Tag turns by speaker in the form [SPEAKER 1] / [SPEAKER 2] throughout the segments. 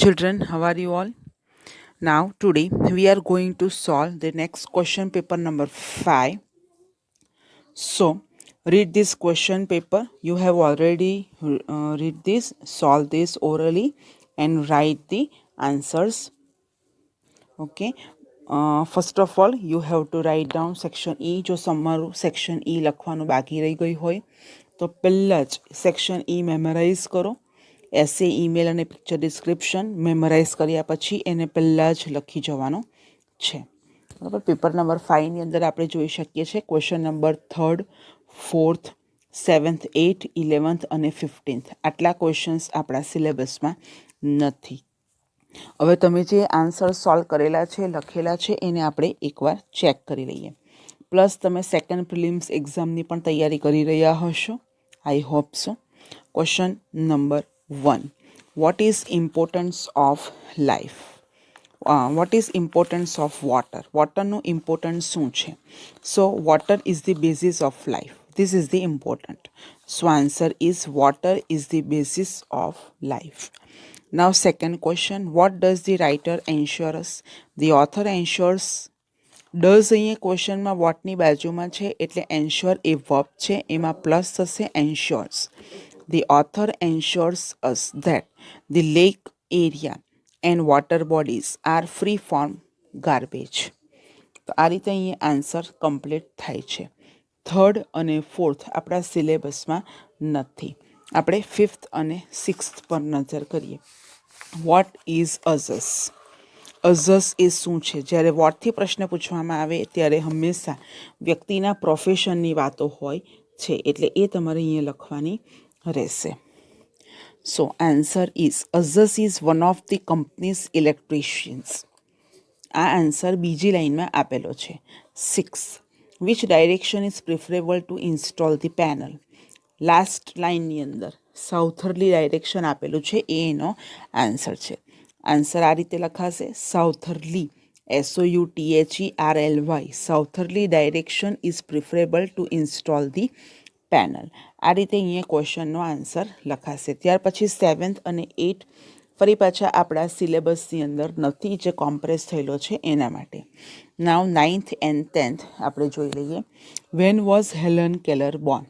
[SPEAKER 1] Children, how are you all? Now, today we are going to solve the next question paper number 5. So, read this question paper. You have already read this, solve this orally, and write the answers. Okay. First of all, you have to write down section E. જો તમારું section E લખવાનું બાકી રહી ગઈ હોય તો પહેલા જ section E મેમરાઇઝ કરો. એસે ઈમેલ અને પિક્ચર ડિસ્ક્રિપ્શન મેમરાઇઝ કર્યા પછી એને પહેલાં જ લખી જવાનો છે. બરાબર. પેપર નંબર 5ની અંદર આપણે જોઈ શકીએ છીએ question number 3rd, 4th, 7th, 8th, 11th અને 15th આટલા ક્વેશ્ચન્સ આપણા સિલેબસમાં નથી. હવે તમે જે આન્સર સોલ્વ કરેલા છે લખેલા છે એને આપણે એકવાર ચેક કરી લઈએ. પ્લસ તમે સેકન્ડ પ્રિલિમ્સ એક્ઝામની પણ તૈયારી કરી રહ્યા હશો. I hope so. Question number 1. What is importance of life? What is importance of water? Waterનું importance શું છે? So water is the basis of life. This is the important. So answer is water is the basis of life. Now second question, what does the writer ensure us? The author ensures. does અહીંયા ક્વેશ્ચનમાં વોટની બાજુમાં છે એટલે ensure એ verb છે, એમાં plus થશે ensures. The author ensures us that the lake area and water bodies are free from garbage. તો આ રીતે અહીંયા આન્સર કમ્પ્લીટ થાય છે. 3rd અને 4th આપણા સિલેબસમાં નથી. આપણે 5th અને 6th પર નજર કરીએ. What is અઝસ? અઝસ એ શું છે? જ્યારે વોટથી પ્રશ્ન પૂછવામાં આવે ત્યારે હંમેશા વ્યક્તિના પ્રોફેશનની વાતો હોય છે એટલે એ તમારે અહીંયા લખવાની રહેશે. સો આન્સર ઇઝ અઝસ is one of the companies electricians. આ આન્સર બીજી લાઇનમાં આપેલો છે. 6. Which direction is preferable to install the panel? Last લાઇનની અંદર સાઉથર્લી ડાયરેક્શન આપેલું છે, એ એનો આન્સર છે. આન્સર આ રીતે લખાશે, southerly, SOUTHERLY, southerly direction is preferable to install the panel. આ રીતે અહીંયા ક્વેશ્ચનનો આન્સર લખાશે. ત્યાર પછી 7th અને 8th ફરી પાછા આપણા સિલેબસની અંદર નથી, જે કોમ્પ્રેસ થયેલો છે એના માટે. નાવ 9th એન્ડ 10th આપણે જોઈ લઈએ. When was Helen Keller Born?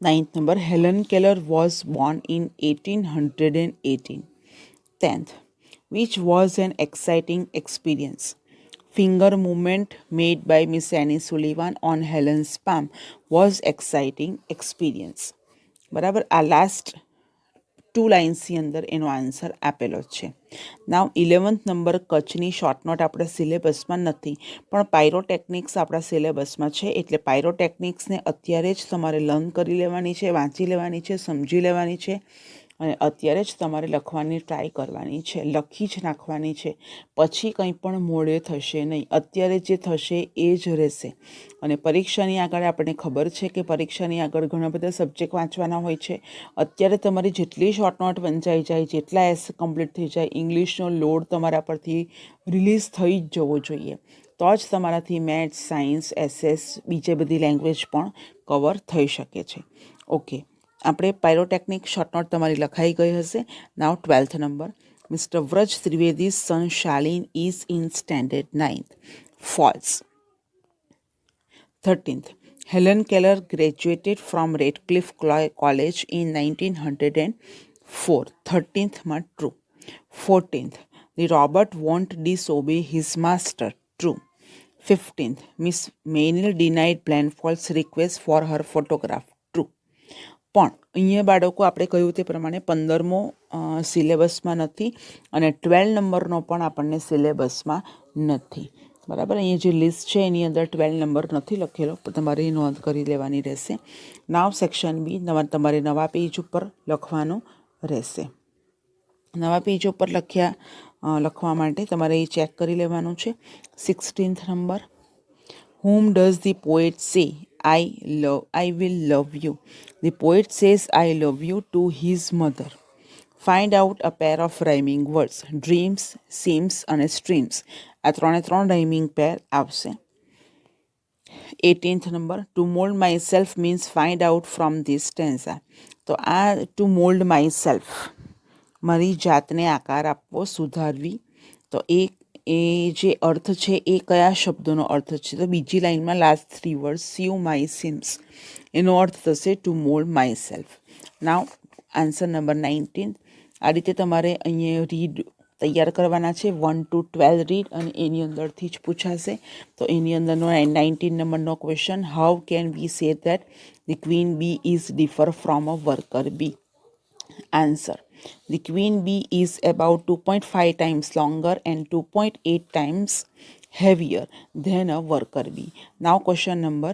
[SPEAKER 1] 9th number, Helen Keller was born in 1818. 10th, which was an exciting experience? Finger movement made by Miss Annie Sullivan on Helen's palm was exciting experience. બરાબર. આ last 2 લાઇન્સની અંદર એનો answer આપેલો છે. નાવ 11th number, કચ્છની short note આપણા સિલેબસમાં નથી પણ પાયરોટેકનિક્સ આપણા સિલેબસમાં છે એટલે પાયરોટેકનિક્સને અત્યારે જ તમારે લર્ન કરી લેવાની છે, વાંચી લેવાની છે, સમજી લેવાની છે અને અત્યારે જ તમારે લખવાની ટ્રાય કરવાની છે, લખી જ નાખવાની છે. પછી કંઈ પણ મોડે થશે નહીં, અત્યારે જે થશે એ જ રહેશે. અને પરીક્ષાની આગળ આપણને ખબર છે કે પરીક્ષાની આગળ ઘણા બધા સબ્જેક્ટ વાંચવાના હોય છે. અત્યારે તમારી જેટલી શોર્ટ નોટ વંચાઈ જાય, જેટલા એસ કમ્પ્લીટ થઈ જાય, ઇંગ્લિશનો લોડ તમારા પરથી રિલીઝ થઈ જ જવો જોઈએ. તો જ તમારાથી મેથ્સ, સાયન્સ, SS, બીજે બધી લેંગ્વેજ પણ કવર થઈ શકે છે. ઓકે, આપણે પાયરોટેકનિક શોર્ટ નોટ તમારી લખાઈ ગઈ હશે. Now 12th number, mister Vraj Trivedi's son Shalin is in standard 9th. False. 13th, Helen Keller graduated from Radcliffe College in 1904. 13th માં true. 14th, the Robert won't disobey his master. True. 15th, Miss Maynell denied Blandford's request for her photograph. True. પણ અહીંયા બાળકો આપણે કહ્યું તે પ્રમાણે 15મો સિલેબસમાં નથી અને 12 નંબરનો પણ આપણને સિલેબસમાં નથી. બરાબર. અહીંયા જે લિસ્ટ છે એની અંદર 12 નંબર નથી લખેલો, પણ તમારે એ નોંધ કરી લેવાની રહેશે. નાવ સેક્શન બી તમારે નવા પેજ ઉપર લખવાનું રહેશે. નવા પેજ ઉપર લખવા માટે તમારે એ ચેક કરી લેવાનું છે. 16th number, whom does the poet say I will love you? The poet says I love you to his mother. Find out a pair of rhyming words. Dreams, seems અને streams. આ 3 rhyming pair આવશે. 18th number, to mold myself means find out from this stanza. તો આ to mold myself મારી જાતને આકાર આપવો, સુધારવી. તો એ જે અર્થ છે એ કયા શબ્દોનો અર્થ છે? તો બીજી લાઈનમાં લાસ્ટ 3 વર્ડ સીવ માય સિમ્સ, એનો અર્થ થશે to mould myself. Now answer number 19. આ રીતે તમારે અહીંયા રીડ તૈયાર કરવાના છે. 1 to 12 રીડ અને એની અંદરથી જ પૂછાશે. તો એની અંદરનો 19 નંબરનો question, how can we say that the queen bee is differ from a worker bee? Answer. The queen bee is about 2.5 times longer and 2.8 times heavier than a worker bee. Now question number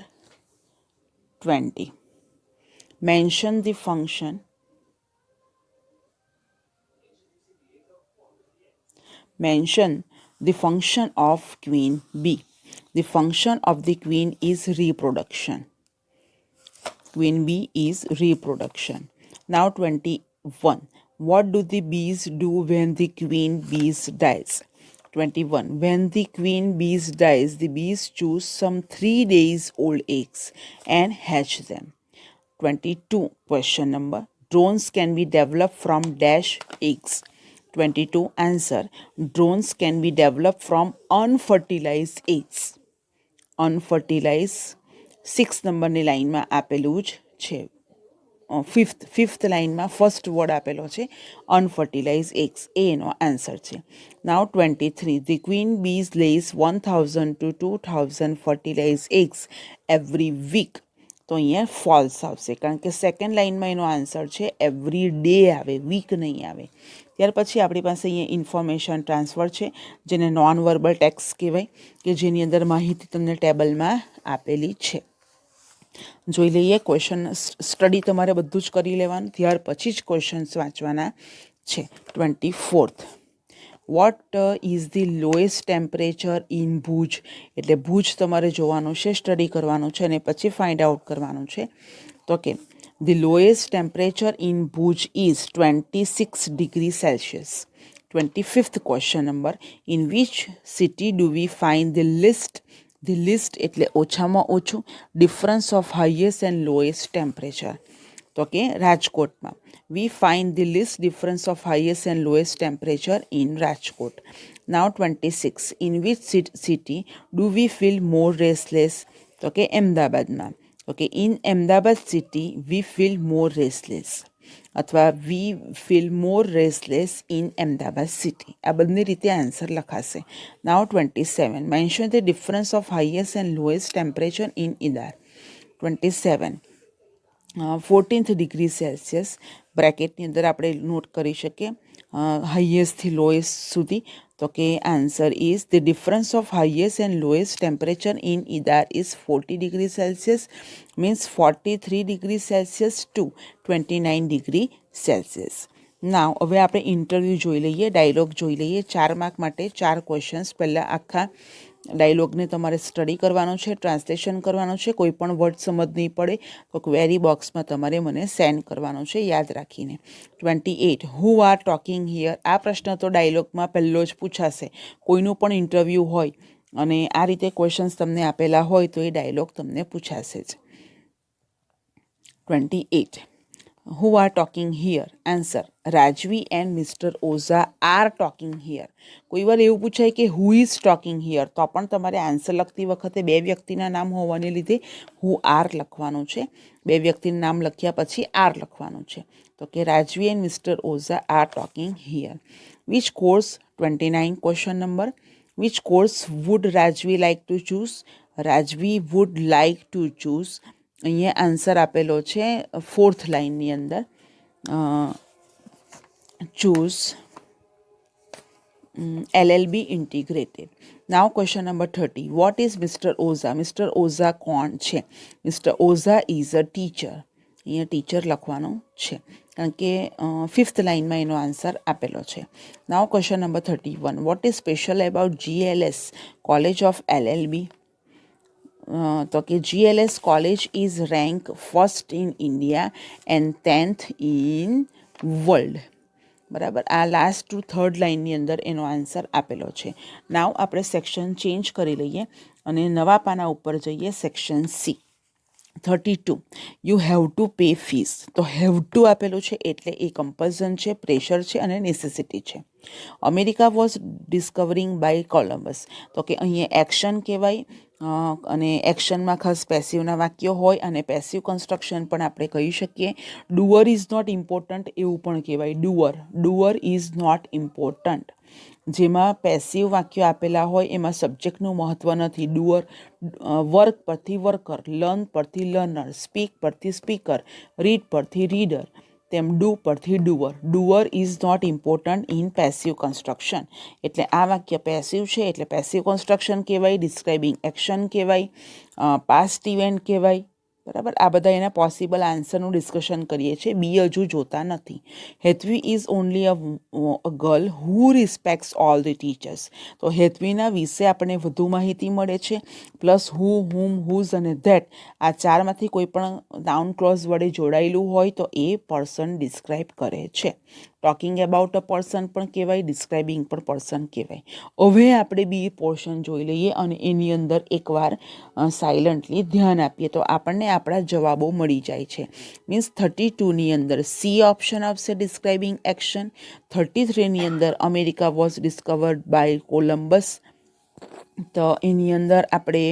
[SPEAKER 1] 20. Mention the function. Mention the function of queen bee. The function of the queen is reproduction. Queen bee is reproduction. Now 21. What do the bees do when the queen bees dies? 21. When the queen bees dies, the bees choose some 3 days old eggs and hatch them. 22. Question number. Drones can be developed from dash eggs. 22. Answer. Drones can be developed from unfertilized eggs. Unfertilized 6 નંબરની લાઈનમાં આપેલું જ છે. Fifth લાઇનમાં first word આપેલો છે અનફર્ટિલાઇઝ eggs, એ એનો answer છે. Now 23. The queen bees lays 1000 to 2000 fertilize eggs every week. તો અહીંયા ફોલ્સ આવશે, કારણ કે સેકન્ડ લાઇનમાં એનો આન્સર છે એવરી ડે આવે, વીક નહીં આવે. ત્યાર પછી આપણી પાસે અહીંયા ઇન્ફોર્મેશન ટ્રાન્સફર છે, જેને નોન વર્બલ ટેક્સ્ટ કહેવાય, કે જેની અંદર માહિતી તમને ટેબલમાં આપેલી છે. જોઈ લઈએ ક્વેશ્ચન. સ્ટડી તમારે બધું જ કરી લેવાનું, ત્યાર પછી જ ક્વેશ્ચન્સ વાંચવાના છે. 24th. What is the lowest temperature in Bhuj? એટલે ભુજ તમારે જોવાનું છે, સ્ટડી કરવાનું છે અને પછી ફાઇન્ડ આઉટ કરવાનું છે. તો કે the lowest temperature in Bhuj is 26 degree Celsius. 25th question number. In which city do we find the list એટલે ઓછામાં ઓછું difference of highest and lowest temperature? તો કે રાજકોટમાં. વી find the list difference of highest and lowest temperature in Rajkot. Now 26. In which city do we feel more restless? તો કે અમદાવાદમાં. Okay, in Ahmedabad city V feel more restless, અથવા વી feel more restless in Ahmedabad city. આ બંને રીતે answer લખાશે. Now 27. Mention the difference of highest and lowest temperature in Idar. 27. 14th degree Celsius. બ્રેકેટની અંદર આપણે નોટ કરી શકીએ હાઈએસ્ટથી લોએસ્ટ સુધી. તો કે answer is the difference of highest and lowest temperature in Idar is 40 degree Celsius, means 43 degree Celsius to 29 degree Celsius. Now હવે આપણે ઇન્ટરવ્યૂ જોઈ લઈએ, ડાયલોગ જોઈ લઈએ. 4 માર્ક માટે 4 ક્વેશ્ચન્સ. પહેલાં આખા ડાયલોગને તમારે સ્ટડી કરવાનો છે, ટ્રાન્સલેશન કરવાનું છે. કોઈ પણ વર્ડ સમજ નહીં પડે તો ક્વેરી બોક્સમાં તમારે મને સેન્ડ કરવાનો છે યાદ રાખીને. 28. Who are talking here? આ પ્રશ્ન તો ડાયલોગમાં પહેલો જ પૂછાશે. કોઈનું પણ ઇન્ટરવ્યૂ હોય અને આ રીતે ક્વેશ્ચન્સ તમને આપેલા હોય તો એ ડાયલોગ તમને પૂછાશે જ. 28. Who are talking here? Answer. Rajvi and Mr. Oza are talking here. કોઈ વાર એવું પૂછાય કે who is talking here, તો પણ તમારે આન્સર લખતી વખતે બે વ્યક્તિના નામ હોવાને લીધે who are લખવાનું છે. બે વ્યક્તિના નામ લખ્યા પછી are લખવાનું છે. તો કે રાજવી and Mr. Oza are talking here. Which course? 29 question number. Which course would Rajvi like to choose? Rajvi would like to choose. અહીંયા આન્સર આપેલો છે 4th લાઇનની અંદર. Choose LLB integrated. Now question number 30. What is mister Ojha? Mister Ojha કોણ છે? Mister Ojha is a teacher. અહીંયા teacher લખવાનું છે, કારણ કે 5th લાઇનમાં એનો આન્સર આપેલો છે. Now question number 31. What is special about GLS college of LLB? તો કે GLS college is rank first in India and 10th in world. બરાબર, આ લાસ્ટ ટુ થર્ડ લાઇનની અંદર એનો આન્સર આપેલો છે. નાવ આપણે સેક્શન ચેન્જ કરી લઈએ અને નવા પાના ઉપર જઈએ, section C. 32 you have to pay fees. તો હેવ ટુ આપેલું છે એટલે એ કમ્પલ્ઝન છે, પ્રેશર છે અને નેસેસિટી છે. America was discovering by Columbus. તો કે અહીંયા એક્શન કહેવાય અને એક્શનમાં ખાસ પેસિવના વાક્યો હોય અને પેસિવ કન્સ્ટ્રક્શન પણ આપણે કહી શકીએ. ડુઅર ઇઝ નોટ ઇમ્પોર્ટન્ટ એવું પણ કહેવાય. Doer is not important. જેમાં પેસિવ વાક્યો આપેલા હોય એમાં સબ્જેક્ટનું મહત્ત્વ નથી. ડુઅર વર્ક પરથી વર્કર, લર્ન પરથી લર્નર, સ્પીક પરથી સ્પીકર, રીડ પરથી રીડર, તેમ ડુ પરથી doer is not important in passive construction. એટલે આ વાક્ય પેસિવ છે એટલે પેસિવ કન્સ્ટ્રક્શન કહેવાય, ડિસ્ક્રાઇબિંગ એક્શન કહેવાય, પાસ્ટ ઇવેન્ટ કહેવાય. બરાબર, આ બધા એના પોસિબલ આન્સરનું ડિસ્કશન કરીએ છીએ. બી હજુ જોતા નથી. Hetvi is only a girl who રિસ્પેક્ટ્સ all the teachers. તો હેતવીના વિશે આપણને વધુ માહિતી મળે છે. પ્લસ હુ, હુમ, હુઝ અને ધેટ આ ચારમાંથી કોઈ પણ નાઉન ક્લોઝ વડે જોડાયેલું હોય તો એ પર્સન ડિસ્ક્રાઇબ કરે છે. ટોકિંગ એબાઉટ અ પર્સન પણ કહેવાય, ડિસ્ક્રાઇબિંગ પણ પર્સન કહેવાય. હવે આપણે બી પોર્શન જોઈ લઈએ અને એની અંદર એકવાર સાયલન્ટલી ધ્યાન આપીએ તો આપણને આપણા જવાબો મળી જાય છે. મીન્સ 32ની અંદર સી ઓપ્શન આવશે, ડિસ્ક્રાઇબિંગ એક્શન. 33ની અંદર America was discovered by Columbus. તો એની અંદર આપણે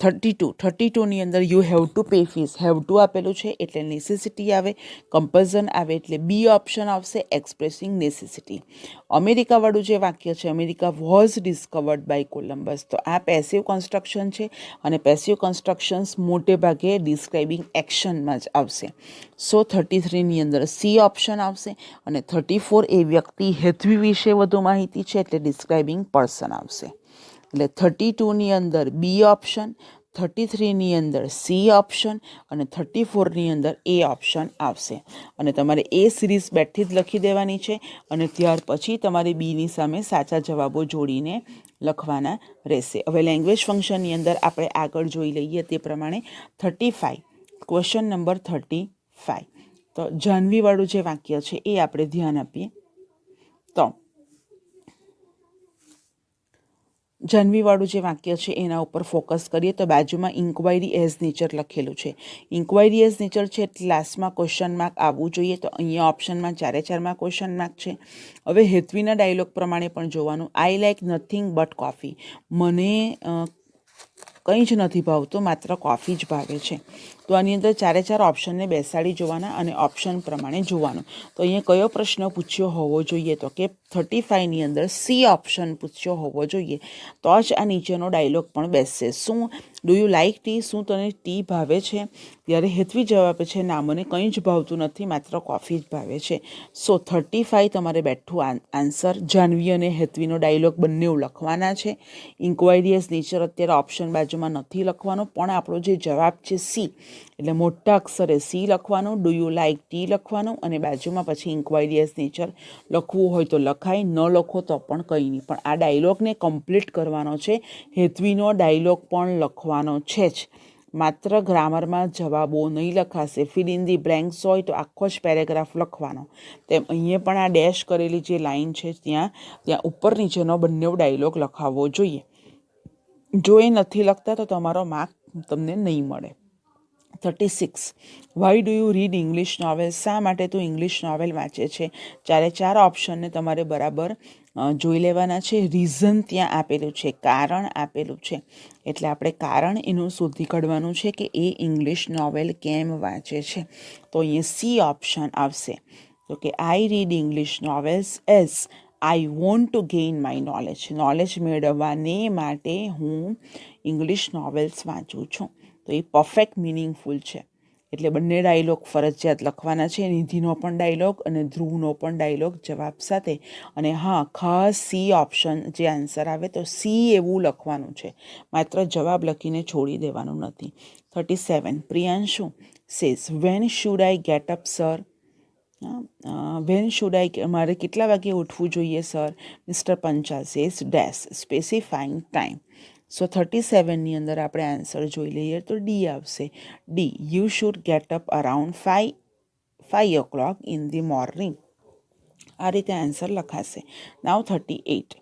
[SPEAKER 1] 32ની અંદર you have to pay fees. Have to આપેલું છે એટલે નેસેસિટી આવે, કમ્પલ્ઝન આવે એટલે બી ઓપ્શન આવશે, એક્સપ્રેસિંગ નેસેસિટી. અમેરિકાવાળું જે વાક્ય છે America was discovered by Columbus, તો આ પેસિવ કન્સ્ટ્રક્શન છે અને પેસિવ કન્સ્ટ્રક્શન્સ મોટે ભાગે ડિસ્ક્રાઇબિંગ એક્શનમાં જ આવશે. સો 33ની અંદર સી ઓપ્શન આવશે અને 34 એ વ્યક્તિ હેતવી વિશે વધુ માહિતી છે એટલે ડિસ્ક્રાઇબિંગ પર્સન આવશે. એટલે 32ની અંદર બી ઓપ્શન, 33ની અંદર સી ઓપ્શન અને 34ની અંદર એ ઓપ્શન આવશે. અને તમારે એ સિરીઝ બેઠી જ લખી દેવાની છે અને ત્યાર પછી તમારે બીની સામે સાચા જવાબો જોડીને લખવાના રહેશે. હવે લેંગ્વેજ ફંક્શનની અંદર આપણે આગળ જોઈ લઈએ તે પ્રમાણે 35 ક્વેશ્ચન નંબર 35. તો જાહ્નવીવાળું જે વાક્ય છે એ આપણે ધ્યાન આપીએ. તો જાહ્નવીવાળું જે વાક્ય છે એના ઉપર ફોકસ કરીએ તો બાજુમાં ઇન્ક્વાયરી એઝ નેચર લખેલું છે. ઇન્ક્વાયરી એઝ નેચર છે એટલે લાસ્ટમાં ક્વેશ્ચન માર્ક આવવું જોઈએ. તો અહીંયા ઓપ્શનમાં 4/4માં ક્વેશ્ચન માર્ક છે. હવે હેતવીના ડાયલોગ પ્રમાણે પણ જોવાનું. I like nothing but coffee. મને કંઈ જ નથી ભાવતું, માત્ર કોફી જ ભાવે છે. તો આની અંદર 4/4 ઓપ્શનને બેસાડી જોવાના અને ઓપ્શન પ્રમાણે જોવાનું. તો અહીંયા કયો પ્રશ્ન પૂછ્યો હોવો જોઈએ? તો કે 35ની અંદર સી ઓપ્શન પૂછ્યો હોવો જોઈએ. તો જ આ નીચેનો ડાયલોગ પણ બેસશે. શું ડુ યુ લાઇક ટી? શું તને ટી ભાવે છે? ત્યારે હેતવી જવાબ આપે છે ના, મને કંઈ જ ભાવતું નથી, માત્ર કોફી જ ભાવે છે. સો 35 તમારે બેઠું આન્સર. જાહ્નવી અને હેતવીનો ડાયલોગ બંને લખવાના છે. ઇન્ક્વાયરી એઝ નેચર અત્યારે ઓપ્શન બાજુમાં નથી લખવાનો, પણ આપણો જે જવાબ છે સી એટલે મોટા અક્ષરે સી લખવાનું, ડુ યુ લાઇક ટી લખવાનું અને બાજુમાં પછી ઇન્ક્વાયરી એઝ નેચર લખવું હોય તો લખાય, ન લખો તો પણ કંઈ નહીં. પણ આ ડાયલોગને કમ્પ્લીટ કરવાનો છે. હેતવીનો ડાયલોગ પણ લખવાનો છે જ. માત્ર ગ્રામરમાં જવાબો નહીં લખાશે. ફિલ ઇન ધી બ્લેન્ક્સ હોય તો આખો જ પેરેગ્રાફ લખવાનો. તેમ અહીંયા પણ આ ડેશ કરેલી જે લાઇન છે ત્યાં ઉપર નીચેનો બંને ડાયલોગ લખાવવો જોઈએ. જો એ નથી લખતા તો તમારો માર્ક તમને નહીં મળે. 36 why do you read English novel? શા માટે તું ઇંગ્લિશ નોવેલ વાંચે છે? 4/4 ઓપ્શનને તમારે બરાબર જોઈ લેવાના છે. રીઝન ત્યાં આપેલું છે, કારણ આપેલું છે એટલે આપણે કારણ એનું શોધી કાઢવાનું છે કે એ ઇંગ્લિશ નોવેલ કેમ વાંચે છે. તો અહીંયા સી ઓપ્શન આવશે. તો કે I read English novels as I want to gain my knowledge. Knowledge મેળવવાને માટે હું ઇંગ્લિશ નોવેલ્સ વાંચું છું. તો એ પરફેક્ટ મિનિંગફુલ છે એટલે બંને ડાયલોગ ફરજિયાત લખવાના છે. નિધિનો પણ ડાયલોગ અને ધ્રુવનો પણ ડાયલોગ જવાબ સાથે. અને હા, ખાસ સી ઓપ્શન જે આન્સર આવે તો સી એવું લખવાનું છે, માત્ર જવાબ લખીને છોડી દેવાનું નથી. 37 Priyanshu says when should I get up sir? When should I, મારે કેટલા વાગે ઉઠવું જોઈએ sir? Mister Panchal says dash, specifying time. So 37ની અંદર આપણે આન્સર જોઈ લઈએ તો ડી આવશે. D, you should get up around 5 o'clock in the morning. આ રીતે આન્સર લખાશે. નાવ 38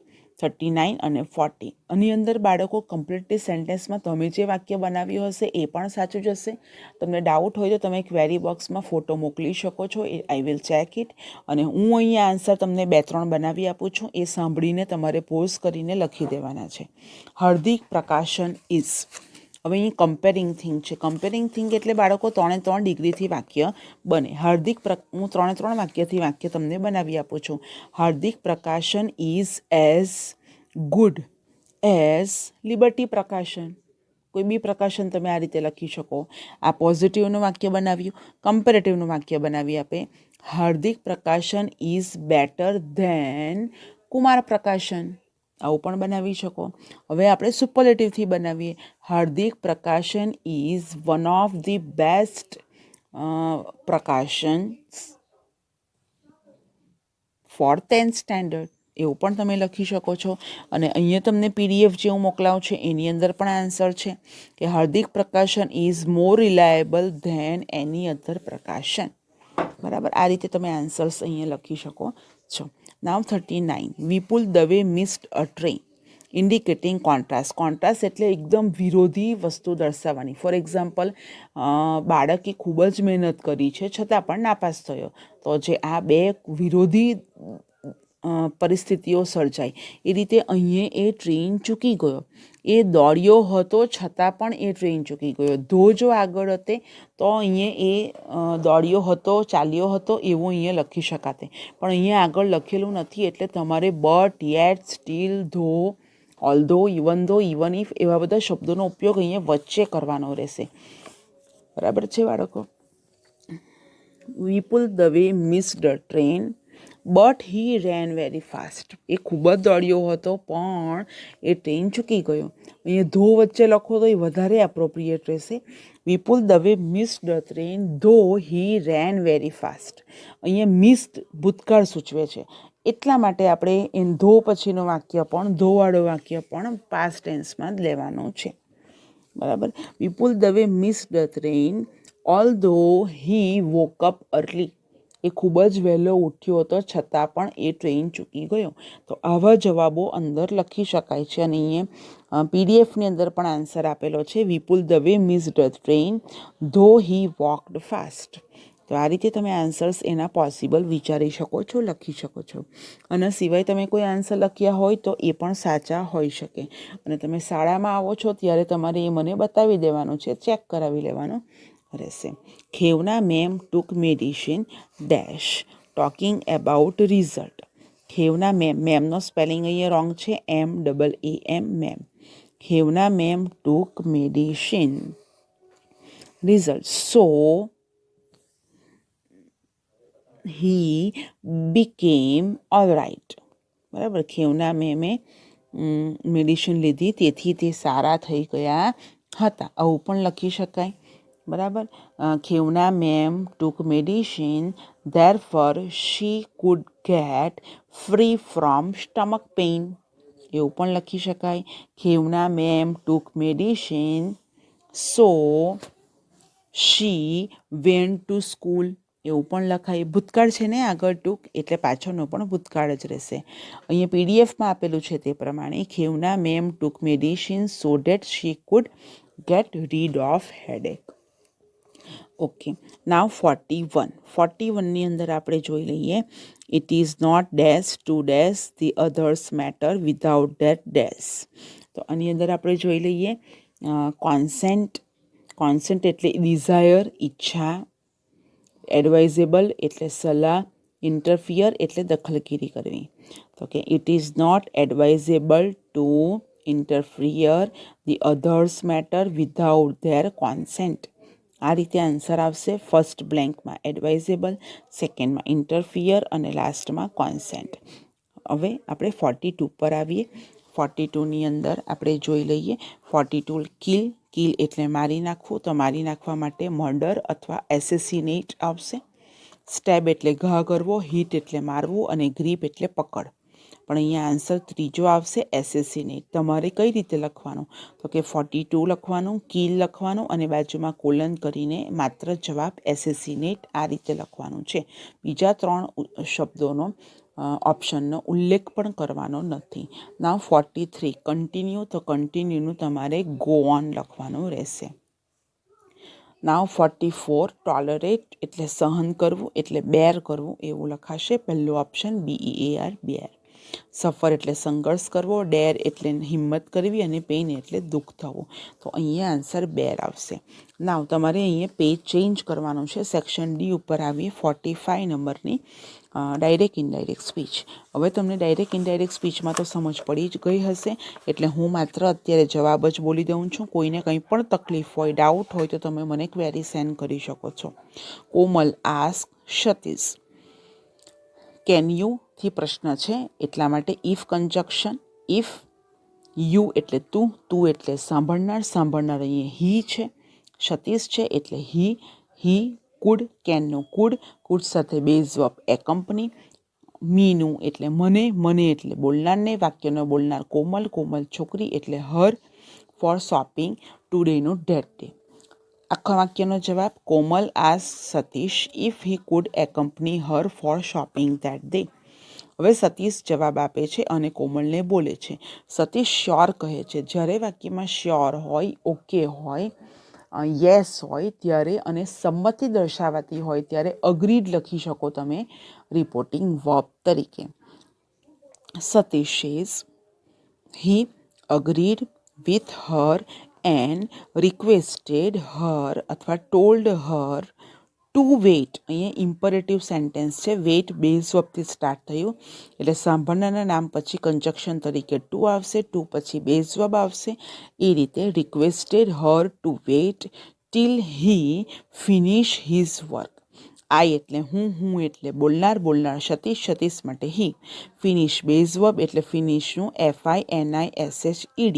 [SPEAKER 1] 39 અને 40. આની અંદર બાળકો કમ્પ્લીટલી સેન્ટેન્સમાં તમે જે વાક્ય બનાવ્યું હશે એ પણ સાચું જ હશે. તમને ડાઉટ હોય તો તમે ક્વેરી બોક્સમાં ફોટો મોકલી શકો છો. I will check it. અને હું અહીંયા આન્સર તમને 2-3 બનાવી આપું છું. એ સાંભળીને તમારે પોઝ કરીને લખી દેવાના છે. હાર્દિક પ્રકાશન ઇઝ. હવે અહીં કમ્પેરિંગ થિંગ છે. કમ્પેરિંગ થિંગ એટલે બાળકો 3 ડિગ્રીથી વાક્ય બને. હું 3 વાક્યથી વાક્ય તમને બનાવી આપું છું. હાર્દિક Prakashan is as good as liberty પ્રકાશન. કોઈ બી પ્રકાશન તમે આ રીતે લખી શકો. આ પોઝિટિવનું વાક્ય બનાવ્યું, કમ્પેરેટિવનું વાક્ય બનાવી આપે. હાર્દિક Prakashan is better than Kumar પ્રકાશન. આવું પણ બનાવી શકો. હવે આપણે સુપરલેટિવથી બનાવીએ. હાર્દિક Prakashan is one of the best પ્રકાશન ફોર 10th સ્ટેન્ડર્ડ. એવું પણ તમે લખી શકો છો. અને અહીંયા તમને PDF જે હું મોકલાવું છું એની અંદર પણ આન્સર છે કે Hardik Prakashan is more reliable than any other prakashan. બરાબર, આ રીતે તમે આન્સર્સ અહીંયા લખી શકો છો. Now 39. Vipul Dave missed a train indicating contrast. Contrast એટલે એકદમ વિરોધી વસ્તુ દર્શાવવાની. ફોર એક્ઝામ્પલ, બાળકે ખૂબ જ મહેનત કરી છે છતાં પણ નાપાસ થયો. તો જે આ બે વિરોધી પરિસ્થિતિઓ સર્જાઈ એ રીતે અહીંયા એ ટ્રેન ચૂકી ગયો. એ દોડ્યો હતો છતાં પણ એ ટ્રેન ચૂકી ગયો. ધો જો આગળ હતે તો અહીંયા એ દોડ્યો હતો, ચાલ્યો હતો એવું અહીંયા લખી શકાતે. પણ અહીંયા આગળ લખેલું નથી એટલે તમારે બટ, યેટ, સ્ટીલ, ધો, ઓલ્ધો, ઇવન ઇફ એવા બધા શબ્દોનો ઉપયોગ અહીંયા વચ્ચે કરવાનો રહેશે. બરાબર છે બાળકો? Vipul Dave missed a train but he ran very fast. એ ખૂબ જ દોડ્યો હતો પણ એ ટ્રેન ચૂકી ગયો. અહીંયા ધો વચ્ચે લખો તો એ વધારે એપ્રોપ્રિએટ રહેશે. વિપુલ દવે મિસ્ડ અ ટ્રેન ધો હી રેન વેરી ફાસ્ટ. અહીંયા મિસ્ડ ભૂતકાળ સૂચવે છે એટલા માટે આપણે એ ધો પછીનું વાક્ય પણ, ધોવાળું વાક્ય પણ પાસ્ટ ટેન્સમાં જ લેવાનું છે. બરાબર. Vipul Dave missed a train although he woke up early. એ ખૂબ જ વહેલો ઉઠ્યો હતો છતાં પણ એ ટ્રેન ચૂકી ગયો. તો આવા જવાબો અંદર લખી શકાય છે. અને અહીંયા PDFની અંદર પણ આન્સર આપેલો છે. વિપુલ દવે મિસ્ડ અ ટ્રેન ધો હી વોકડ ફાસ્ટ. તો આ રીતે તમે આન્સર્સ એના પોસિબલ વિચારી શકો છો, લખી શકો છો. અને સિવાય તમે કોઈ આન્સર લખ્યા હોય તો એ પણ સાચા હોઈ શકે. અને તમે શાળામાં આવો છો ત્યારે તમારે એ મને બતાવી દેવાનું છે, ચેક કરાવી લેવાનું રહેશે. Khevna ma'am took medicine dash talking about result. Khevna મેમનો સ્પેલિંગ અહીંયા રોંગ છે, MAAM ma'am. Khevna ma'am took medicine result so he became alright. બરાબર. ખેવના મેમે મેડિસિન લીધી તેથી તે સારા થઈ ગયા હતા. આવું પણ લખી શકાય. બરાબર. Khevna ma'am took medicine therefore she could get free from stomach pain. એવું પણ લખી શકાય. Khevna ma'am took medicine so she went to school. એવું પણ લખાય. ભૂતકાળ છે ને આગળ ટુક એટલે પાછળનો પણ ભૂતકાળ જ રહેશે. અહીંયા PDFમાં આપેલું છે તે પ્રમાણે Khevna ma'am took medicine so that she could get rid of headache. Okay. Now 41. 41ની અંદર આપણે જોઈ લઈએ. It is not dash to dash the others matter without that dash. તો આની અંદર આપણે જોઈ લઈએ કોન્સેન્ટ. કોન્સેન્ટ એટલે ડિઝાયર, ઈચ્છા. એડવાઇઝેબલ એટલે સલાહ. ઇન્ટરફિયર એટલે દખલગીરી કરવી. તો કે it is not advisable to interfere the others matter without their consent. આ રીતે આન્સર આવશે. ફર્સ્ટ બ્લેન્કમાં એડવાઇઝેબલ, સેકન્ડમાં ઇન્ટરફિયર અને લાસ્ટમાં કોન્સેન્ટ. હવે આપણે 42 પર આવીએ. 42ની અંદર આપણે જોઈ લઈએ 42 કિલ. કિલ એટલે મારી નાખવું. તો મારી નાખવા માટે મર્ડર અથવા એસેસિનેટ આવશે. સ્ટેબ એટલે ઘા કરવો. હિટ એટલે મારવું. અને ગ્રીપ એટલે પકડ. પણ અહીંયા આન્સર ત્રીજો આવશે, એસેસિનેટ. તમારે કઈ રીતે લખવાનું? તો કે 42 લખવાનું, કિલ લખવાનું અને બાજુમાં કોલન કરીને માત્ર જવાબ એસેસિનેટ આ રીતે લખવાનું છે. બીજા 3 શબ્દોનો ઓપ્શનનો ઉલ્લેખ પણ કરવાનો નથી. નાવ 43 કન્ટિન્યુ, તો કન્ટિન્યુનું તમારે ગો ઓન લખવાનું રહેશે. નાવ 44 ટોલરેટ એટલે સહન કરવું, એટલે બેર કરવું એવું લખાશે. પહેલો ઓપ્શન BEAR બેર. સફર એટલે સંઘર્ષ કરવો, ડેર એટલે હિંમત કરવી અને પેઇન એટલે દુઃખ થવું. તો અહીંયા આન્સર બેર આવશે. નાવ તમારે અહીંયા પેજ ચેન્જ કરવાનું છે. સેક્શન ડી ઉપર આવીએ 45 નંબરની ડાયરેક્ટ ઇનડાયરેક્ટ સ્પીચ. હવે તમને ડાયરેક્ટ ઇનડાયરેક્ટ સ્પીચમાં તો સમજ પડી જ ગઈ હશે, એટલે હું માત્ર અત્યારે જવાબ જ બોલી દઉં છું. કોઈને કંઈ પણ તકલીફ હોય, ડાઉટ હોય તો તમે મને ક્વેરી સેન્ડ કરી શકો છો. કોમલ આસ્ક સતીશ, કેન યુ થી પ્રશ્ન છે એટલા માટે ઇફ કન્જક્શન. ઇફ યુ એટલે તું, તું એટલે સાંભળનાર, સાંભળનાર અહીંયા હી છે, સતીશ છે એટલે હી કુડ, કેનનું કુડ સાથે બેઝ વર્બ એકમ્પની, મીનું એટલે મને, મને એટલે બોલનારને, વાક્યનો બોલનાર કોમલ છોકરી એટલે હર, ફોર શોપિંગ ટુડેનું ડેટ ડે. આખા વાક્યનો જવાબ, Komal ask Satish if he could accompany her for shopping that day. હવે સતીશ જવાબ આપે છે અને કોમલને બોલે છે. સતીશ શ્યોર કહે છે. જ્યારે વાક્યમાં શ્યોર હોય, ઓકે હોય, યસ હોય ત્યારે અને સંમતિ દર્શાવાતી હોય ત્યારે અગ્રીડ લખી શકો તમે રિપોર્ટિંગ વર્બ તરીકે. Satish says he agreed with her and requested her અથવા ટોલ્ડ હર ટુ વેઇટ. અહીંયા ઇમ્પરેટિવ સેન્ટેન્સ છે. વેઇટ બેઝ વર્બથી સ્ટાર્ટ થયું એટલે સાંભળનારના નામ પછી કન્જક્શન તરીકે ટુ આવશે, ટુ પછી બેઝ વર્બ આવશે. એ રીતે requested Har to weight teal he finish his work. આઈ એટલે હું એટલે બોલનાર, સતીશ માટે હી. ફિનિશ બેઝ વર્બ એટલે ફિનિશનું FINISHED.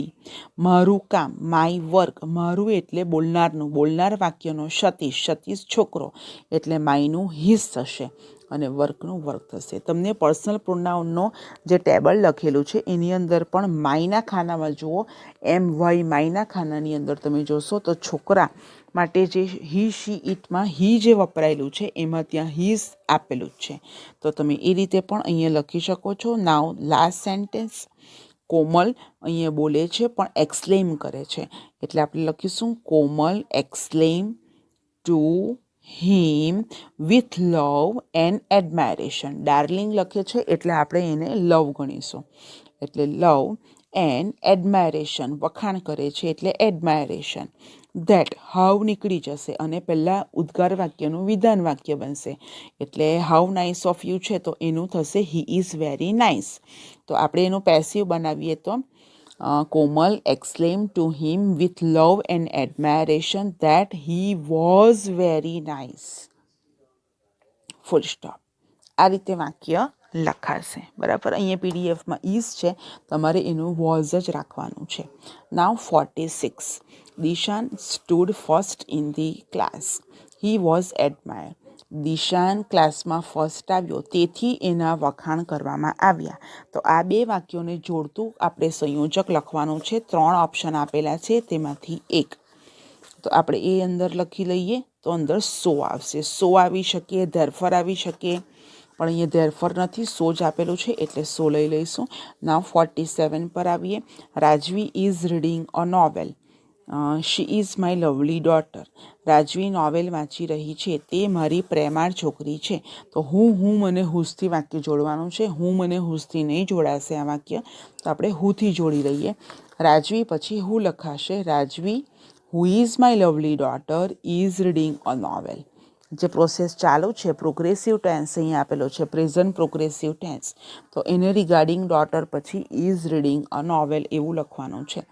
[SPEAKER 1] મારું કામ, માય વર્ક, મારું એટલે બોલનાર વાક્યનો સતીશ છોકરો એટલે માયનું હિઝ થશે અને વર્કનું વર્ક થશે. તમને પર્સનલ પ્રોનાઉનનો જે ટેબલ લખેલું છે એની અંદર પણ માયના ખાનામાં જુઓ, MY માયના ખાનાની અંદર તમે જોશો તો છોકરા માટે જે હી શી ઇટમાં હી જે વપરાયેલું છે એમાં ત્યાં હીઝ આપેલું જ છે. તો તમે એ રીતે પણ અહીંયા લખી શકો છો. નાવ લાસ્ટ સેન્ટેન્સ, કોમલ અહીંયા બોલે છે પણ એક્સપ્લેન કરે છે એટલે આપણે લખીશું Komal explain to him with love and admiration. Darling લખે છે એટલે આપણે એને લવ ગણીશું, એટલે લવ એન્ડ એડમાયરેશન. વખાણ કરે છે એટલે એડમાયરેશન. ધેટ હાવ નીકળી જશે અને પહેલાં ઉદ્ગાર વાક્યનું વિધાન વાક્ય બનશે એટલે હાવ નાઇસ ઓફ યુ છે તો એનું થશે હી ઇઝ વેરી નાઇસ. તો આપણે એનું પેસિવ બનાવીએ તો Komal explain to him with love and admiration that he was very nice. Full stop. આ રીતે વાક્ય લખાશે. બરાબર. અહીંયા પીડીએફમાં ઇઝ છે, તમારે એનું વોઝ જ રાખવાનું છે. Now 46 Dishan stood first in the class. He was admire. Dishan ક્લાસમાં ફર્સ્ટ આવ્યો તેથી એના વખાણ કરવામાં આવ્યા. તો આ બે વાક્યોને જોડતું આપણે સંયોજક લખવાનું છે. 3 ઓપ્શન આપેલા છે તેમાંથી એક. તો આપણે એ અંદર લખી લઈએ તો અંદર સો આવશે. સો આવી શકે, ધેરફોર આવી શકે, પણ અહીંયા ધેરફોર નથી, સો જ આપેલું છે એટલે સો લઈ લઈશું. નાવ 47 પર આવીએ. Rajvi is reading a novel. She is my lovely daughter. Rajvi novel વાંચી રહી છે, તે મારી પ્રેમાળ છોકરી છે. તો હું મને હુઝથી વાક્ય જોડવાનું છે. હું મને હુઝથી નહીં જોડાશે આ વાક્ય, તો આપણે હુથી જોડી લઈએ. રાજવી પછી હું લખાશે. રાજવી who is my lovely daughter is reading a novel. જે પ્રોસેસ ચાલુ છે, પ્રોગ્રેસિવ ટેન્સ અહીંયા આપેલો છે, પ્રેઝન્ટ પ્રોગ્રેસિવ ટેન્સ, તો એને રિગાર્ડિંગ ડોટર પછી ઇઝ રીડિંગ અ નોવેલ એવું લખવાનું છે.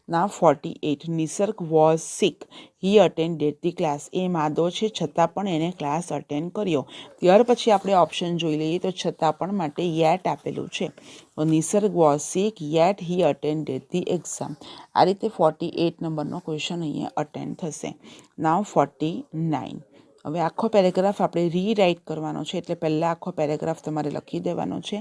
[SPEAKER 1] ના 48 Nisarg was sick. He attended the class. એ માદો છે છતાં પણ એને ક્લાસ અટેન્ડ કર્યો. ત્યાર પછી આપણે ઓપ્શન જોઈ લઈએ તો છતાં પણ માટે યેટ આપેલું છે. તો Nisarg was sick yet he attended the exam. આ રીતે 48 નંબરનો ક્વેશ્ચન અહીંયા અટેન્ડ થશે. નાવ 49. હવે આખો પેરેગ્રાફ આપણે રીરાઇટ કરવાનો છે એટલે પહેલાં આખો પેરેગ્રાફ તમારે લખી દેવાનો છે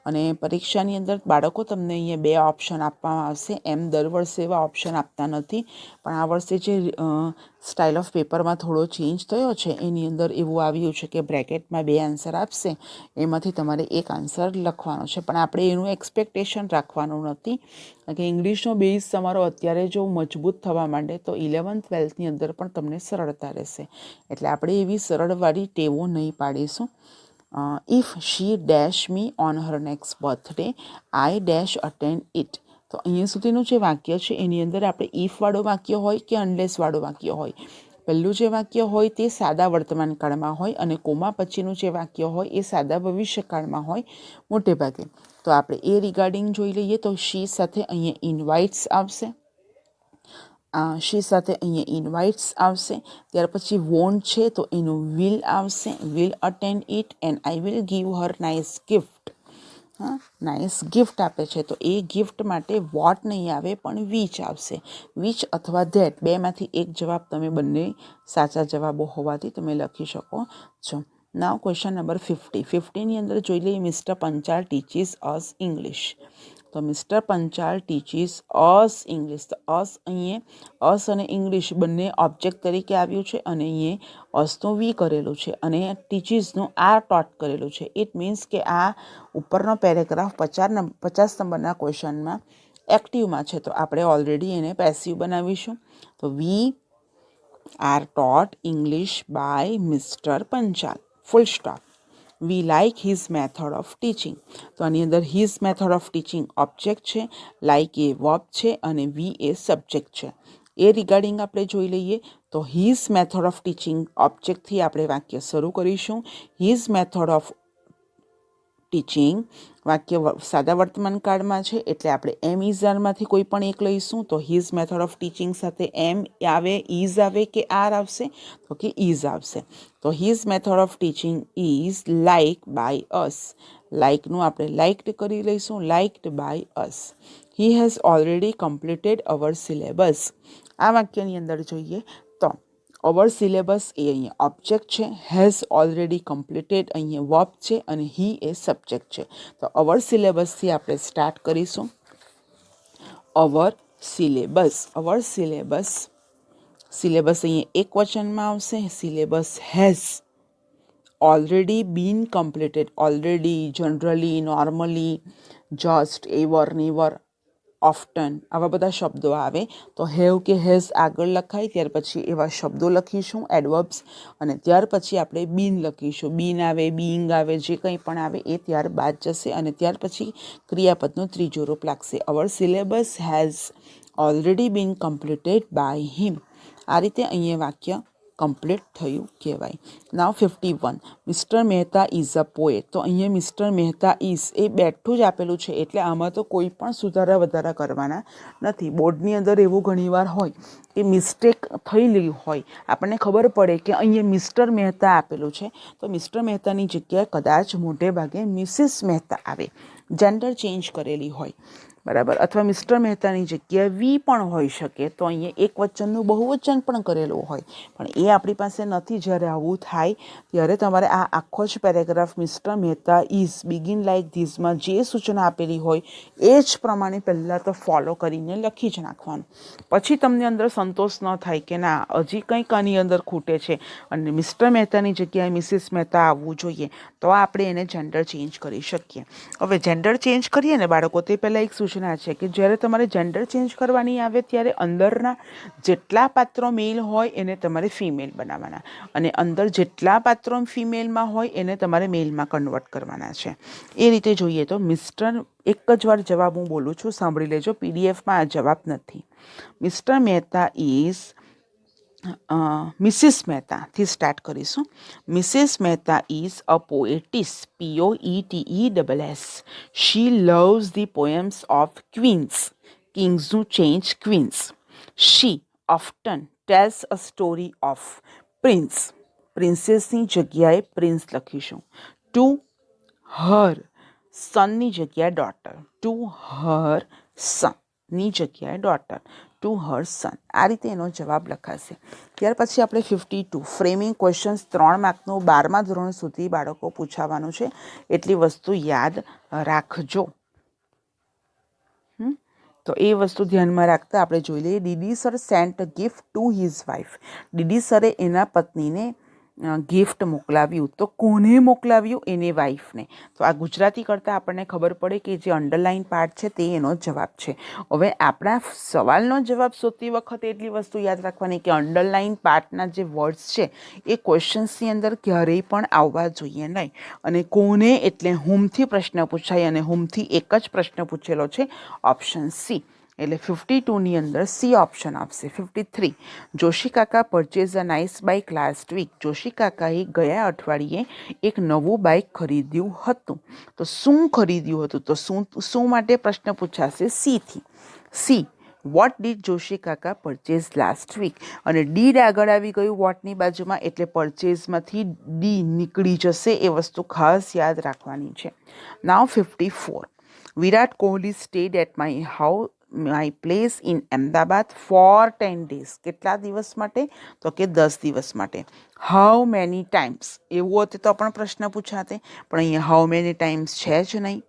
[SPEAKER 1] અને પરીક્ષાની અંદર બાળકો તમને અહીંયા 2 ઓપ્શન આપવામાં આવશે. એમ દર વર્ષે એવા ઓપ્શન આપતા નથી, પણ આ વર્ષે જે સ્ટાઇલ ઓફ પેપરમાં થોડો ચેન્જ થયો છે એની અંદર એવું આવ્યું છે કે બ્રેકેટમાં 2 આન્સર આપશે, એમાંથી તમારે એક આન્સર લખવાનો છે. પણ આપણે એનું એક્સપેક્ટેશન રાખવાનું નથી, કે ઇંગ્લિશનો બેઝ તમારો અત્યારે જો મજબૂત થવા માંડે તો 11th-12thની અંદર પણ તમને સરળતા રહેશે. એટલે આપણે એવી સરળવાળી ટેવો નહીં પાડીશું. If she dash me on her next birthday I dash attend it. તો અહીંયા સુધીનું જે વાક્ય છે એની અંદર આપણે ઇફવાળું વાક્ય હોય કે અનલેસવાળું વાક્ય હોય. પહેલું જે વાક્ય હોય તે સાદા વર્તમાન કાળમાં હોય અને કોમા પછીનું જે વાક્ય હોય એ સાદા ભવિષ્યકાળમાં હોય મોટે ભાગે. તો આપણે એ રિગાર્ડિંગ જોઈ લઈએ. તો શી સાથે અહીંયા ઇન્વાઇટ્સ આવશે, શી સાથે અહીંયા ઇન્વાઇટ્સ આવશે. ત્યાર પછી વોન્ટ છે તો એનું વિલ આવશે, will attend it and I will give Har nice gift. Nice gift આપે છે તો એ ગિફ્ટ માટે વોટ નહીં આવે પણ વિચ આવશે. વિચ અથવા ધેટ બેમાંથી એક જવાબ તમે બંને સાચા જવાબો હોવાથી તમે લખી શકો છો. નાવ ક્વેશ્ચન નંબર 50. 50ની અંદર જોઈ લઈએ mister Panchal teaches us English. તો mister Panchal teaches us English. તો અસ અહીંયા અસ અને ઇંગ્લિશ બંને ઓબ્જેક્ટ તરીકે આવ્યું છે અને અહીંયા અસનું વી કરેલું છે અને ટીચીસનું આ ટોટ કરેલું છે. ઇટ મીન્સ કે આ ઉપરનો પેરેગ્રાફ 50 નંબરના ક્વેશ્ચનમાં એક્ટિવમાં છે, તો આપણે ઓલરેડી એને પેસિવ બનાવીશું. તો we are taught English by Mister Panchal, full stop. We like his method of teaching. તો આની અંદર his method of teaching object છે, લાઇક એ વર્બ છે અને વી એ સબ્જેક્ટ છે. એ રિગાર્ડિંગ આપણે જોઈ લઈએ. તો હિઝ મેથડ ઓફ ટીચિંગ ઓબ્જેક્ટથી આપણે વાક્ય શરૂ કરીશું. હિઝ મેથડ ઓફ ટીચિંગ વાક્ય સાદા વર્તમાન કાળમાં છે એટલે આપણે એમ ઇઝ આરમાંથી કોઈ પણ એક લઈશું. તો હિઝ મેથડ ઓફ ટીચિંગ સાથે એમ આવે, ઇઝ આવે કે આર આવશે? તો કે ઇઝ આવશે. તો his method of teaching is like by us. લાઇકનું આપણે લાઇક્ડ કરી લઈશું, liked by us. He has already completed our syllabus. આ વાક્યની અંદર જોઈએ તો અવર સિલેબસ એ અહીંયા ઓબ્જેક્ટ છે, હેઝ ઓલરેડી કમ્પ્લીટેડ અહીંયા વર્બ છે અને હી એ સબ્જેક્ટ છે. તો અવર સિલેબસથી આપણે સ્ટાર્ટ કરીશું. Our syllabus. Our syllabus, syllabus અહીંયા એક વચનમાં આવશે. Syllabus has already been completed. Already, generally, normally, just, ever, never, often આવા બધા શબ્દો આવે. તો હેવ કે હેઝ આગળ લખાય, ત્યાર પછી એવા શબ્દો લખીશું એડવર્બ્સ, અને ત્યાર પછી આપણે બીન લખીશું. બીન આવે, બીઈંગ આવે, જે કંઈ પણ આવે એ ત્યાર બાદ જશે અને ત્યાર પછી ક્રિયાપદનું ત્રીજો રૂપ લાગશે. Our syllabus has already been completed by him. આ રીતે અહીંયા વાક્ય કમ્પ્લીટ થયું કહેવાય. Now 51. Mister Mehta is a poet. તો અહીંયા મિસ્ટર મહેતા ઇઝ એ બેઠું જ આપેલું છે એટલે આમાં તો કોઈ પણ સુધારા વધારા કરવાના નથી. બોર્ડની અંદર એવું ઘણીવાર હોય કે મિસ્ટેક થયેલી હોય, આપણને ખબર પડે કે અહીંયા મિસ્ટર મહેતા આપેલું છે તો મિસ્ટર મહેતાની જગ્યાએ કદાચ મોટે ભાગે મિસિસ મહેતા આવે, જેન્ડર ચેન્જ કરેલી હોય, બરાબર. અથવા મિસ્ટર મહેતાની જગ્યાએ વી પણ હોઈ શકે. તો અહીંયા એક વચનનું બહુવચન પણ કરેલું હોય, પણ એ આપણી પાસે નથી. જ્યારે આવું થાય ત્યારે તમારે આ આખો જ paragraph mister Mehta is begin like ધીસમાં જે સૂચના આપેલી હોય એ જ પ્રમાણે પહેલાં તો ફોલો કરીને લખી જ નાખવાનું. પછી તમને અંદર સંતોષ ન થાય કે ના હજી કંઈક આની અંદર ખૂટે છે અને મિસ્ટર મહેતાની જગ્યાએ મિસિસ મહેતા આવવું જોઈએ, તો આપણે એને જેન્ડર ચેન્જ કરી શકીએ. હવે જેન્ડર ચેન્જ કરીએ ને બાળકો, તે પહેલાં એક સૂચના છે કે જ્યારે તમારે જેન્ડર ચેન્જ કરવાની આવે ત્યારે અંદરના જેટલા પાત્રો મેલ હોય એને તમારે ફિમેલ બનાવવાના અને અંદર જેટલા પાત્રો ફિમેલમાં હોય એને તમારે મેલમાં કન્વર્ટ કરવાના છે. એ રીતે જોઈએ તો મિસ્ટર, એક જ વાર જવાબ હું બોલું છું, સાંભળી લેજો. પીડીએફમાં આ જવાબ નથી. મિસ્ટર મહેતા ઇઝ, મિસિસ મહેતાથી સ્ટાર્ટ કરીશું. Mrs Mehta is a poetess, POETESS. She loves the poems of queens. કિંગ્સનું change queens. She often tells a story of prince. પ્રિન્સેસની જગ્યાએ પ્રિન્સ લખીશું. ટુ હર સનની જગ્યાએ ડોટર. ટુ હર સનની જગ્યાએ ડોટર. ટુ ટુ હર સન. આ રીતે એનો જવાબ લખાશે. ત્યાર પછી આપણે 52 ફ્રેમિંગ ક્વેશ્ચન્સ 3 માર્કનું 12મા ધોરણ સુધી બાળકો પૂછાવાનું છે, એટલી વસ્તુ યાદ રાખજો. તો એ વસ્તુ ધ્યાનમાં રાખતા આપણે જોઈ લઈએ. DD sir sent gift to his wife. DD સરે એના પત્નીને ગિફ્ટ મોકલાવ્યું. તો કોને મોકલાવ્યું? એને વાઈફને. તો આ ગુજરાતી કરતાં આપણને ખબર પડે કે જે અંડરલાઇન પાર્ટ છે તે એનો જવાબ છે. હવે આપણા સવાલનો જવાબ શોધતી વખતે એટલી વસ્તુ યાદ રાખવાની કે અંડરલાઇન પાર્ટના જે વર્ડ્સ છે એ ક્વેશ્ચન્સની અંદર ક્યારેય પણ આવવા જોઈએ નહીં. અને કોને એટલે હુમથી પ્રશ્ન પૂછાય, અને હુમથી એક જ પ્રશ્ન પૂછેલો છે, ઓપ્શન સી. એટલે 52ની અંદર સી ઓપ્શન આપશે. 53 Joshi kaka purchase a nice bike last week. Joshi કાકાએ ગયા અઠવાડિયે એક નવું બાઇક ખરીદ્યું હતું. તો શું ખરીદ્યું હતું? તો શું માટે પ્રશ્ન પૂછાશે? સીથી. See what did Joshi kaka purchase last week. અને ડીડ આગળ આવી ગયું વોટની બાજુમાં, એટલે પરચેઝમાંથી ડી નીકળી જશે. એ વસ્તુ ખાસ યાદ રાખવાની છે. Now 54 Virat Kohli stayed at my place in Ahmedabad for 10 days. કેટલા દિવસ માટે? તો કે 10 દિવસ માટે. How many times. એવું હતું તો પણ પ્રશ્ન પૂછાતે, પણ અહીંયા હાઉ મેની ટાઈમ્સ છે જ નહીં.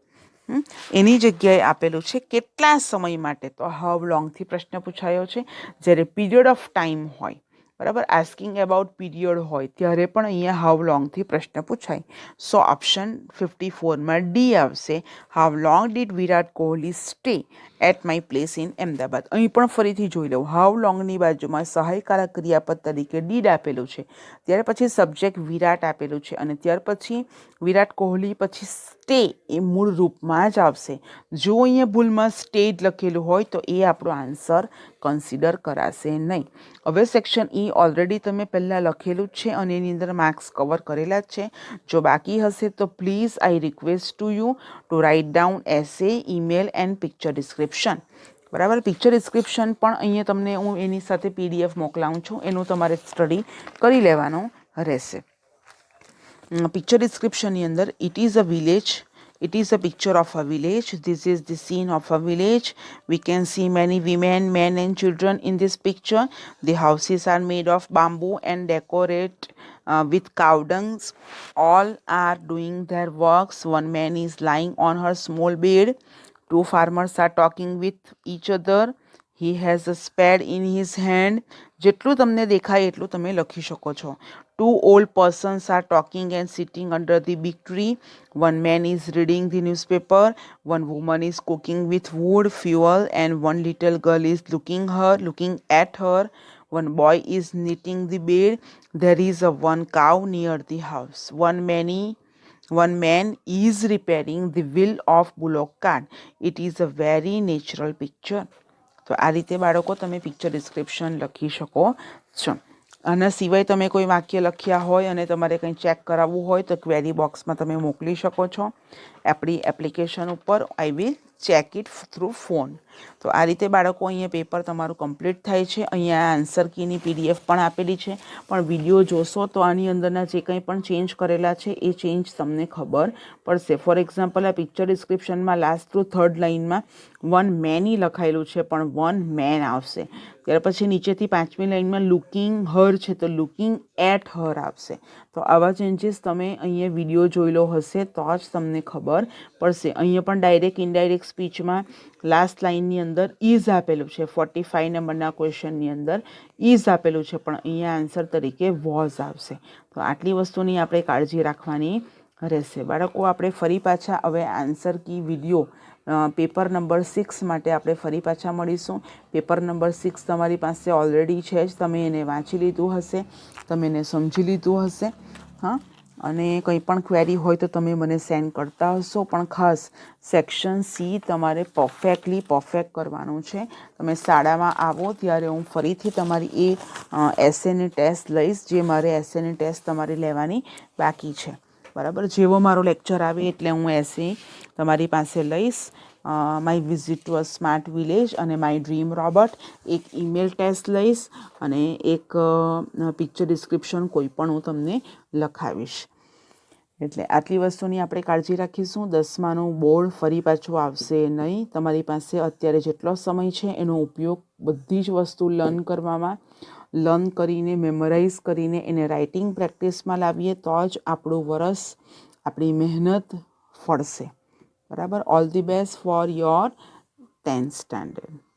[SPEAKER 1] એની જગ્યાએ આપેલું છે કેટલા સમય માટે. તો હાઉ લોંગથી પ્રશ્ન પૂછાયો છે. જ્યારે પીરિયડ ઓફ ટાઈમ હોય, બરાબર, આસ્કિંગ અબાઉટ પીરિયડ હોય, ત્યારે પણ અહીંયા હાઉ લોંગથી પ્રશ્ન પૂછાય. સો ઓપ્શન 54માં ડી આવશે. How long did Virat Kohli stay at my place in Ahmedabad. અહીં પણ ફરીથી જોઈ લઉં. હાઉ લોંગની બાજુમાં સહાયકારક ક્રિયાપદ તરીકે ડીડ આપેલું છે, ત્યાર પછી સબ્જેક્ટ વિરાટ આપેલું છે, અને ત્યાર પછી વિરાટ કોહલી પછી સ્ટે એ મૂળ રૂપમાં જ આવશે. જો અહીંયા ભૂલમાં સ્ટેડ લખેલું હોય તો એ આપણો આન્સર કન્સિડર કરાશે નહીં. હવે સેક્શન ઈ ઓલરેડી તમે પહેલાં લખેલું જ છે અને એની અંદર માર્ક્સ કવર કરેલા જ છે. જો બાકી હશે તો please I request to you to write down essay, email and picture description. બરાબર, પિક્ચર ડિસ્ક્રિપ્શન પણ અહીંયા તમને હું એની સાથે PDF મોકલાવું છું, એનું તમારે સ્ટડી કરી લેવાનું રહેશે. પિક્ચર ડિસ્ક્રિપ્શનની અંદર it is a village. It is a picture of a village. This is the scene of a village. We can see many women, men and children in this picture. The houses are made of bamboo and decorate with cow dungs. All are doing their works. One man is lying on her small bed. Two farmers are talking with each other. He has a spade in his hand. જેટલું તમને દેખાય એટલું તમે લખી શકો છો. Two old persons are talking and sitting under the big tree. One man is reading the newspaper. One woman is cooking with wood, fuel, and one little girl is looking at her. One boy is knitting the bed. There is one cow near the house. One man is repairing the wheel of bullock cart. It is a very natural picture. તો આ રીતે બાળકો તમે picture description લખી શકો છો. આના સિવાય તમે કોઈ વાક્ય લખ્યા હોય અને તમારે કંઈ ચેક કરાવવું હોય તો ક્વેરી બોક્સમાં તમે મોકલી શકો છો આપણી એપ્લિકેશન ઉપર. I will check it through phone. તો આ રીતે બાળકો અહીંયા પેપર તમારું કમ્પ્લીટ થાય છે. અહીંયા આન્સર કીની PDF પણ આપેલી છે, પણ વિડીયો જોશો તો આની અંદરના જે કંઈ પણ ચેન્જ કરેલા છે એ ચેન્જ તમને ખબર પડશે. ફોર એક્ઝામ્પલ, આ પિક્ચર ડિસ્ક્રિપ્શનમાં લાસ્ટ ટુ થર્ડ લાઇનમાં વન મેની લખાયેલું છે, પણ વન મેન આવશે. ત્યાર પછી નીચેથી 5મી લાઇનમાં લુકિંગ હર છે, તો લુકિંગ એટ હર આવશે. તો આવા ચેન્જીસ તમે અહીંયા વિડીયો જોયેલો હશે તો જ તમને ખબર પડશે. અહીંયા પણ ડાયરેક્ટ ઇનડાયરેક્ટ સ્પીચમાં લાસ્ટ લાઇનની અંદર ઇઝ આપેલું છે. 45 નંબરના ક્વેશ્ચનની અંદર ઇઝ આપેલું છે, પણ અહીંયા આન્સર તરીકે વોઝ આવશે. તો આટલી વસ્તુની આપણે કાળજી રાખવાની રહેશે. બાળકો આપણે ફરી પાછા હવે answer key video paper number 6 માટે આપણે ફરી પાછા મળીશું. પેપર નંબર 6 તમારી પાસે ઓલરેડી છે જ, તમે એને વાંચી લીધું હશે, તમે એને સમજી લીધું હશે. હા, અને કંઈ પણ ક્વેરી હોય તો તમે મને સેન્ડ કરતા હશો, પણ ખાસ સેક્શન સી તમારે પરફેક્ટ કરવાનું છે. તમે શાળામાં આવો ત્યારે હું ફરીથી તમારી એસેની ટેસ્ટ લઈશ, જે મારે એસેની ટેસ્ટ તમારી લેવાની બાકી છે. બરાબર, જેવો મારો લેક્ચર આવે એટલે હું એસે તમારી પાસે લઈશ. My visit to a smart village અને માય ડ્રીમ રોબોટ, એક ઈમેલ ટેસ્ટ લઈશ અને એક પિક્ચર ડિસ્ક્રિપ્શન કોઈ પણ હું તમને લખાવીશ. એટલે આટલી વસ્તુની આપણે કાળજી રાખીશું. 10માનું બોર્ડ ફરી પાછું આવશે નહીં. તમારી પાસે અત્યારે જેટલો સમય છે એનો ઉપયોગ બધી જ વસ્તુ લર્ન કરીને મેમરાઇઝ કરીને એને રાઇટિંગ પ્રેક્ટિસમાં લાવીએ તો જ આપણું વરસ આપણી મહેનત ફળશે. બરાબર. All the best for your 10th standard.